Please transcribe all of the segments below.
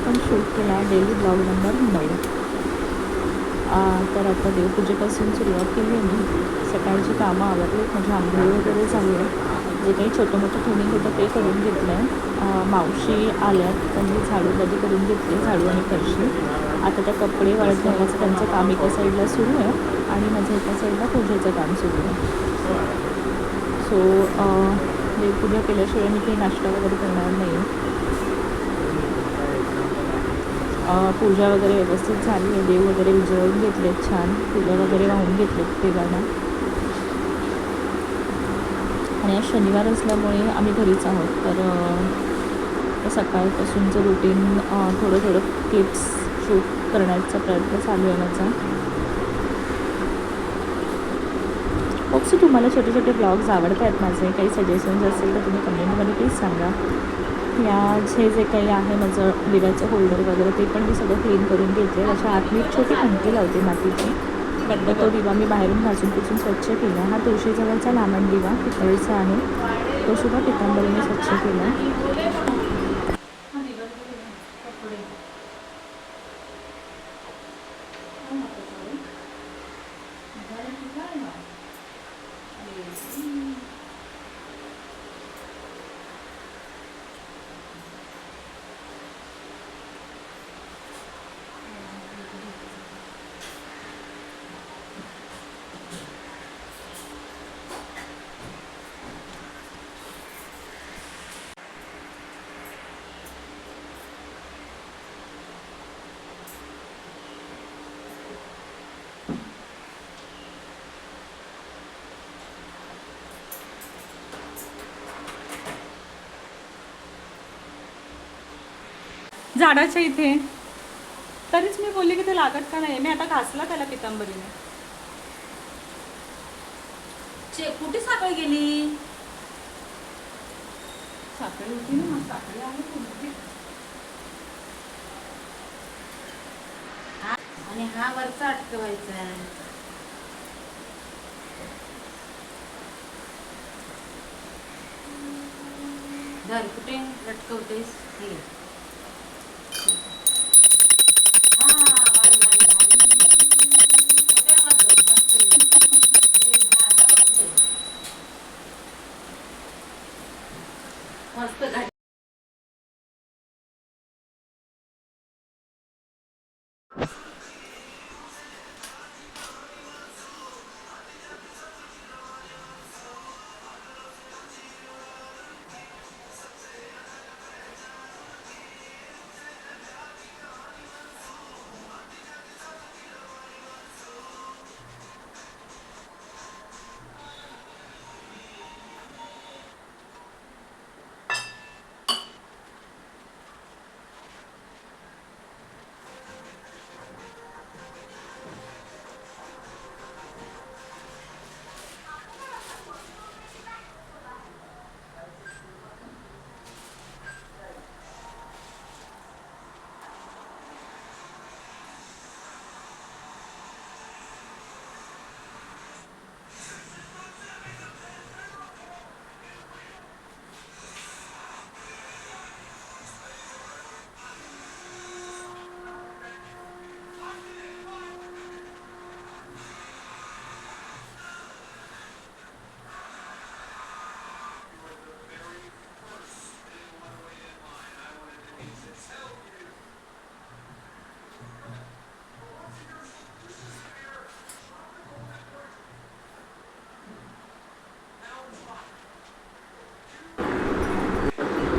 पण शूट केला daily blog number 9. तर आता देवपूजेपासून सुरुवात केली आहे मी. सकाळची कामं आवरली, म्हणजे आंघोळ वगैरे झाली आहे. जे काही छोटं मोठं क्लिनिंग होतं ते करून घेतलं आहे. मावशी आल्यात, त्यांनी झाडूबाजी करून घेतली, झाडू आणि फरशी. आता त्या कपडे वाळत घालायचं त्यांचं काम एका साईडला सुरू आहे आणि माझं एका साईडला पूजेचं काम सुरू आहे. सो देवपूजा केल्याशिवाय मी काही नाश्ता वगैरे करणार नाही. पूजा वगैरे व्यवस्थित झाली आहे. देव वगैरे विजळून घेतलेत, छान फुलं वगैरे वाहून घेतलेत देवांना. आणि आज शनिवार असल्यामुळे आम्ही घरीच आहोत. तर सकाळपासूनचं रुटीन थोडं क्लिप्स शूट करण्याचा प्रयत्न चालू आहे माझा. होप्स तुम्हाला छोटे छोटे ब्लॉग्स आवडत आहेत माझे. काही सजेशन्स असेल तर तुम्ही कमेंटमध्ये प्लीज सांगा. हे जे काही आहे माझं दिव्याचं होल्डर वगैरे ते पण मी सगळं क्लीन करून घेतले. त्याच्या आत मी छोटी खंती लावते मातीची. बट तो दिवा मी बाहेरून घासून पुसून स्वच्छ केला. हा तुळशीजवळचा लांबण दिवा पितळेचा आहे, तो सुद्धा पितांबरीने स्वच्छ केला. झाडाच्या इथे तरीच मी बोलली की ते लागत का नाही. मी आता घासला त्याला पितांबरीने. कुठे साखळी गेली? साखळी होती ना, साखळी आहे कुठे. आणि हा वरचा अटकवायचा आहे. धर, कुठे लटकवतेस? हे मस्त घाट.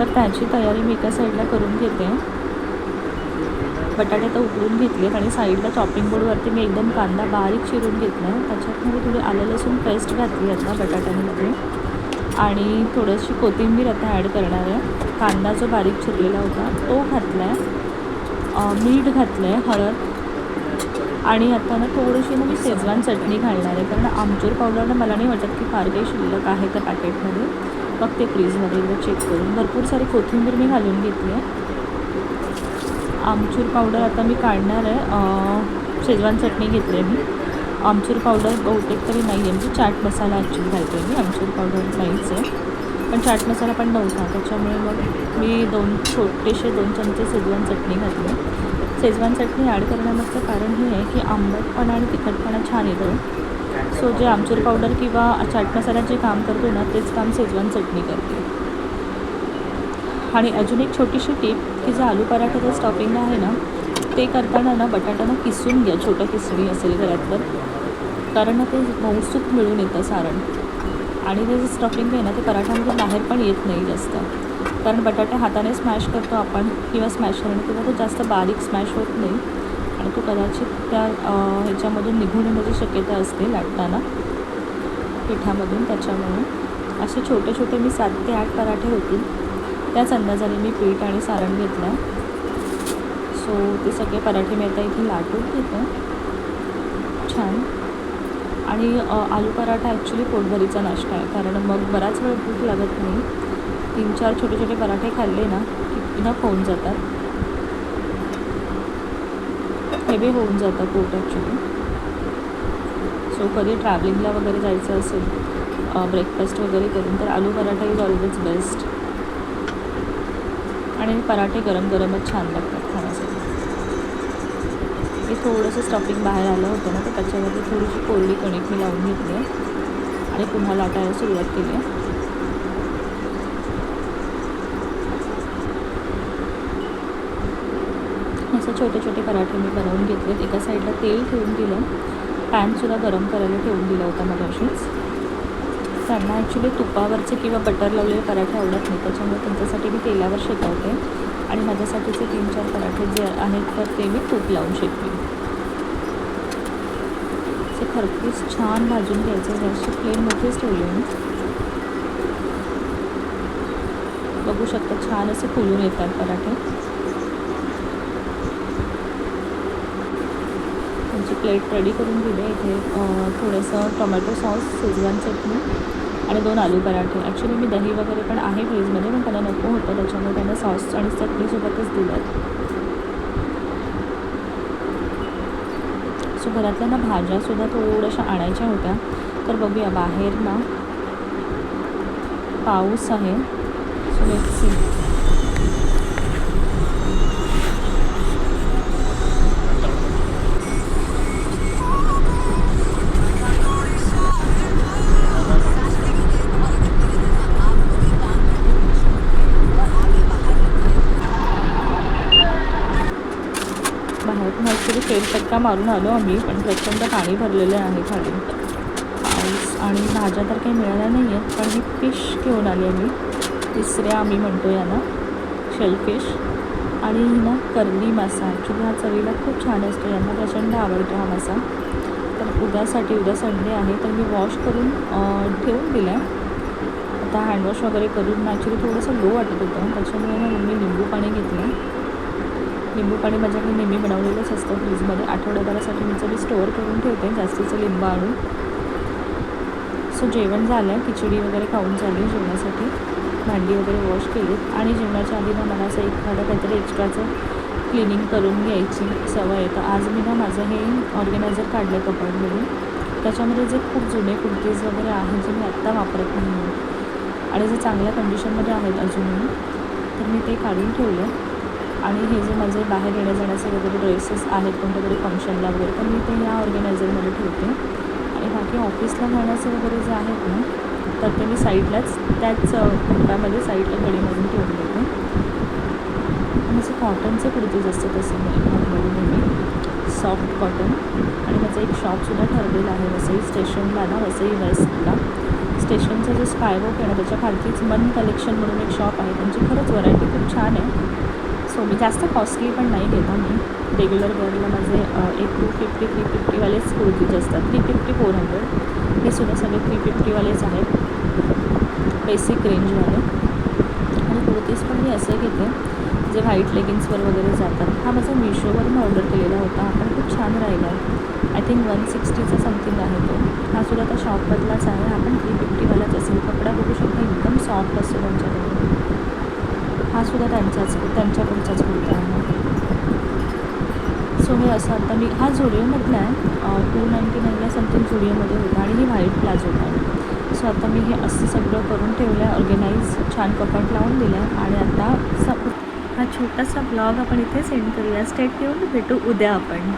तर त्याची तयारी मी एका साईडला करून घेते. बटाटे आता उकडून घेतलेत आणि साईडला चॉपिंग बोर्डवरती मी एकदम कांदा बारीक चिरून घेतला आहे. त्याच्यातमध्ये थोडी आलं लसूण पेस्ट घातली आता बटाट्यांमध्ये आणि थोडीशी कोथिंबीर आता ॲड करणार आहे. कांदा जो बारीक चिरलेला होता तो घातला आहे, मीठ घातलं आहे, हळद आणि आता ना थोडीशी ना मी शेजवान चटणी घालणार आहे. कारण आमचूर पावडरनं मला नाही वाटत की फार काही शिल्लक आहे त्या पॅकेटमध्ये. मग ते फ्रीजमध्ये एकदा चेक करून भरपूर सारी कोथिंबीर मी घालून घेतली आहे. आमचूर पावडर आता मी काढणार आहे. शेजवान चटणी घेतली आहे मी. आमचूर पावडर बहुतेक तरी नाही आहे, म्हणजे चाट मसाला ॲक्च्युली घालते मी, आमचूर पावडर नाहीच आहे. पण चाट मसाला पण नव्हता, त्याच्यामुळे मग मी 2 चमचे शेजवान चटणी घातली. शेजवान चटणी ॲड करण्यामागचं कारण हे आहे की आंबटपणा आणि तिखटपणा छान येतो. सो जे आमचूर पावडर किंवा चाट मसाला जे काम करतो ना, तेच काम शेजवान चटणी करते. आणि अजून एक छोटीशी टीप की जे आलू पराठाचं स्टफिंग आहे ना, ते करताना ना बटाटा किसून घ्या, छोटं किसणी असेल घरात तर, कारण ना ते मऊसूत मिळून येतं सारण. आणि ते जे स्टफिंग आहे ना, ते पराठ्यामध्ये बाहेर पण येत नाही जास्त, कारण बटाटे हाताने स्मॅश करतो आपण किंवा स्मॅशरने, किंवा तो जास्त बारीक स्मॅश होत नाही आणि तो कदाचित त्या ह्याच्यामधून निघून येण्याची शक्यता असते लाटताना पिठामधून. त्याच्यामुळे असे छोटे छोटे मी 7 ते 8 पराठे होतील त्याच अंदाजाने मी पीठ आणि सारण घेतलं आहे. सो ते सगळे पराठे मी आता इथे लाटून घेते छान. आणि आलू पराठा ॲक्च्युली पोटभरीचा नाश्ता आहे, कारण मग बराच वेळ भूक लागत नाही. 3-4 छोटे छोटे पराठे खाल्ले ना की इनफ होऊन जातात, हेवी होऊन जातं पोट ॲक्च्युली. सो कधी ट्रॅव्हलिंगला वगैरे जायचं असेल ब्रेकफास्ट वगैरे करून, तर आलू पराठा इज ऑलवेज बेस्ट. आणि पराठे गरम गरमच छान लागतात खाण्यासाठी. हे थोडंसं स्टफिंग बाहेर आलं होतं ना, तर त्याच्यामध्ये थोडीशी कोरडी कणिक मी लावून घेतली आहे आणि पुन्हा लाटायला सुरुवात केली आहे. असे छोटे छोटे पराठे मी बनवून घेतलेत. एका साईडला तेल ठेवून दिलं, पॅनसुद्धा गरम करायला ठेवून दिला होता मगाशीच. त्यांना ॲक्च्युली तुपावरचे किंवा बटर लावलेले पराठे आवडत नाही, त्याच्यामुळे त्यांच्यासाठी मी तेलावर शेकवते आणि माझ्यासाठीचे 3-4 पराठे जे आहेत तर ते मी तूप लावून शेकते. ते खरपूस छान भाजून घ्यायचे. गॅसची फ्लेम मोठीच ठेवली मी. बघू शकता छान असे फुलून येतात पराठे. त्यांची प्लेट रेडी करून दिली. इथे थोडंसं टोमॅटो सॉस, शेजवान चटणी आणि 2 आलू पराठे. ॲक्च्युली मी दही वगैरे पण आहे फ्रीजमध्ये, पण त्याला नको होतं, त्याच्यामुळे त्यांना सॉस आणि चटणीसोबतच दिलं. सो घरातल्या ना भाज्यासुद्धा थोड्याशा आणायच्या होत्या, तर बघूया. बाहेर ना पाऊस आहे, सो लेट्स सी. बाहेरून ॲक्च्युली फेरफटका मारून आलो आम्ही, पण प्रचंड पाणी भरलेले आहे खाली. पाऊस आणि भाज्या तर काही मिळाल्या नाही आहेत, पण ही फिश घेऊन आली आहे मी. तिसऱ्या आम्ही म्हणतो याला शेलफिश. आणि ना कर्ली मासा, ॲक्च्युली हा चवीला खूप छान असतो, यांना प्रचंड आवडतो हा मासा. तर उद्या संडे आहे, तर मी वॉश करून ठेवून दिला आहे. आता हँडवॉश वगैरे करून ॲक्च्युली थोडंसं लो वाटत होतं, त्याच्यामुळे ना मी लिंबू पाणी घेतलं. लिंबू पाणी माझ्याकडे नेहमी बनवलेलंच असतं फ्रीजमध्ये. आठवड्याभरासाठी मी स्टोअर करून ठेवते जास्तीचं लिंबू आणून. सो जेवण झालं आहे, खिचडी वगैरे खाऊन झाली. जेवणासाठी भांडी वगैरे वॉश केली आणि जेवणाच्या आधी ना मला असं एखादं काहीतरी एक्स्ट्राचं क्लिनिंग करून घ्यायची सवय आहे. तर आज मी ना माझं हे ऑर्गनायझर काढलं आहे कपाटमधून. त्याच्यामध्ये जे खूप जुने कुर्तीज वगैरे आहेत जे मी आत्ता वापरत नाही आणि जे चांगल्या कंडिशनमध्ये आहेत अजूनही, तर मी ते काढून ठेवलं. आणि हे जे माझे बाहेर येण्या जाण्याचे वगैरे ड्रेसेस आहेत कोणत्या तरी फंक्शनला वगैरे, तर मी ते या ऑर्गनायझरमध्ये ठेवते. आणि बाकी ऑफिसला घालण्याचे वगैरे जे आहेत ना, तर ते मी साईडलाच त्याच कप्प्यामध्ये साईडला घडी मारून ठेवून देते. आणि जे कॉटनचे कुर्तीज असतात तसे नॉर्मली नेहमी सॉफ्ट कॉटन. आणि माझं एक शॉपसुद्धा ठरलेलं आहे वसई स्टेशनला ना, वसई वेस्टला. स्टेशनचं जे स्कायवॉक आहे ना, त्याच्या खालतीच मन कलेक्शन म्हणून एक शॉप आहे. त्यांची खरंच व्हरायटी खूप छान आहे. सो मी जास्त कॉस्टली पण नाही घेता. मी रेग्युलर वेअरला माझे एक 250-350वालेच कुर्तीज असतात. 350-400 हे सुद्धा सगळे 350वालेच आहेत, बेसिक रेंजवाले. आणि कुर्तीज पण मी असे घेते जे व्हाईट लेगिन्सवर वगैरे जातात. हा माझा मिशोवरून ऑर्डर केलेला होता, हा पण खूप छान राहिला आहे. आय थिंक 160चा समथिंग आहे तो. हा सुद्धा त्या शॉपमधलाच आहे, हा पण 350वालाच असेल. कपडा बघू शकता एकदम सॉफ्ट असतो त्यांच्याकडे. हा सुद्धा त्यांच्याकडचाच कुर्ता आहे. सो हे असं आता मी हा झुडिओमधला आहे. 299ला समथिंग झुडिओमध्ये होता आणि ही व्हाईट प्लाझो आहे. सो आता मी हे असं सगळं करून ठेवलं आहे, ऑर्गनाईज छान कपाट लावून दिलं आहे. आणि आता हा छोटासा ब्लॉग आपण इथे सेंड करूया. स्टेट येऊन भेटू उद्या आपण.